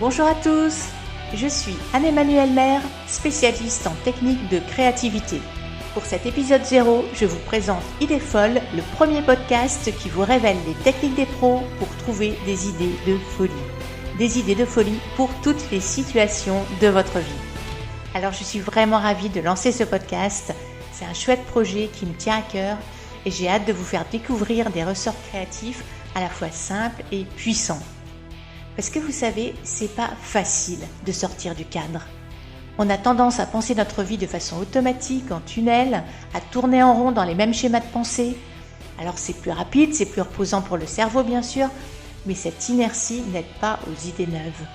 Bonjour à tous, je suis Anne-Emmanuelle Maire, spécialiste en technique de créativité. Pour cet épisode 0, je vous présente Idées folles, le premier podcast qui vous révèle les techniques des pros pour trouver des idées de folie. Des idées de folie pour toutes les situations de votre vie. Alors je suis vraiment ravie de lancer ce podcast, c'est un chouette projet qui me tient à cœur et j'ai hâte de vous faire découvrir des ressorts créatifs à la fois simples et puissants. Parce que vous savez, c'est pas facile de sortir du cadre. On a tendance à penser notre vie de façon automatique, en tunnel, à tourner en rond dans les mêmes schémas de pensée. Alors c'est plus rapide, c'est plus reposant pour le cerveau bien sûr, mais cette inertie n'aide pas aux idées neuves.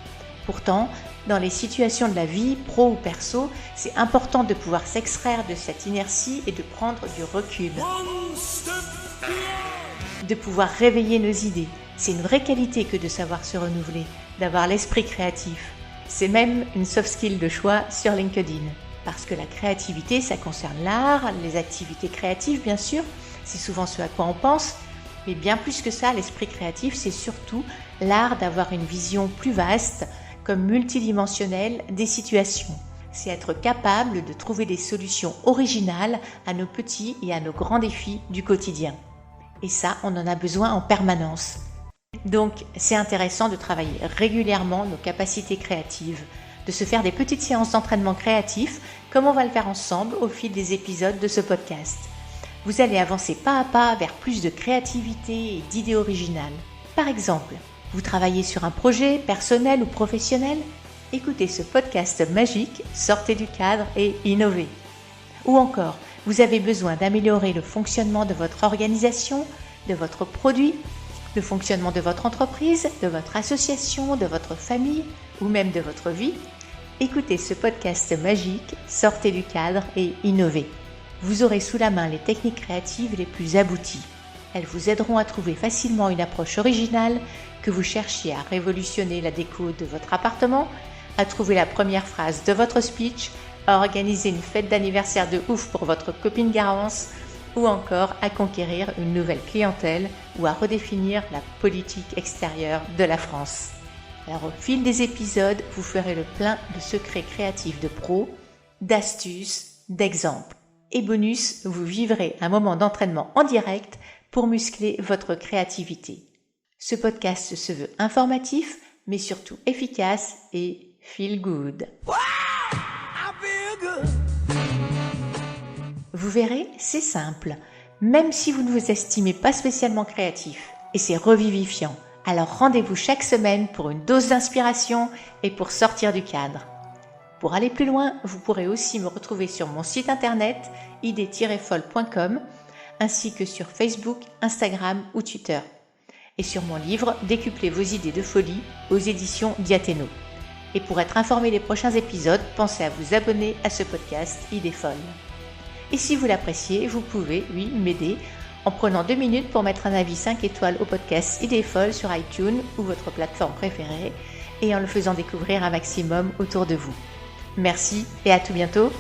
Pourtant, dans les situations de la vie, pro ou perso, c'est important de pouvoir s'extraire de cette inertie et de prendre du recul. De pouvoir réveiller nos idées. C'est une vraie qualité que de savoir se renouveler, d'avoir l'esprit créatif. C'est même une soft skill de choix sur LinkedIn. Parce que la créativité, ça concerne l'art, les activités créatives bien sûr, c'est souvent ce à quoi on pense. Mais bien plus que ça, l'esprit créatif, c'est surtout l'art d'avoir une vision plus vaste, comme multidimensionnelle des situations. C'est être capable de trouver des solutions originales à nos petits et à nos grands défis du quotidien. Et ça, on en a besoin en permanence. Donc, c'est intéressant de travailler régulièrement nos capacités créatives, de se faire des petites séances d'entraînement créatif, comme on va le faire ensemble au fil des épisodes de ce podcast. Vous allez avancer pas à pas vers plus de créativité et d'idées originales. Par exemple, vous travaillez sur un projet personnel ou professionnel? Écoutez ce podcast magique, sortez du cadre et innovez. Ou encore, vous avez besoin d'améliorer le fonctionnement de votre organisation, de votre produit, le fonctionnement de votre entreprise, de votre association, de votre famille ou même de votre vie? Écoutez ce podcast magique, sortez du cadre et innovez. Vous aurez sous la main les techniques créatives les plus abouties. Elles vous aideront à trouver facilement une approche originale, que vous cherchiez à révolutionner la déco de votre appartement, à trouver la première phrase de votre speech, à organiser une fête d'anniversaire de ouf pour votre copine Garance, ou encore à conquérir une nouvelle clientèle ou à redéfinir la politique extérieure de la France. Alors au fil des épisodes, vous ferez le plein de secrets créatifs de pros, d'astuces, d'exemples. Et bonus, vous vivrez un moment d'entraînement en direct pour muscler votre créativité. Ce podcast se veut informatif, mais surtout efficace et feel good. Vous verrez, c'est simple, même si vous ne vous estimez pas spécialement créatif, et c'est revivifiant. Alors rendez-vous chaque semaine pour une dose d'inspiration et pour sortir du cadre. Pour aller plus loin, vous pourrez aussi me retrouver sur mon site internet idées-folles.com ainsi que sur Facebook, Instagram ou Twitter. Et sur mon livre Décuplez vos idées de folie aux éditions Diathéno. Et pour être informé des prochains épisodes, pensez à vous abonner à ce podcast Idées folles. Et si vous l'appréciez, vous pouvez, m'aider en prenant 2 minutes pour mettre un avis 5 étoiles au podcast Idées folles sur iTunes ou votre plateforme préférée et en le faisant découvrir un maximum autour de vous. Merci et à tout bientôt.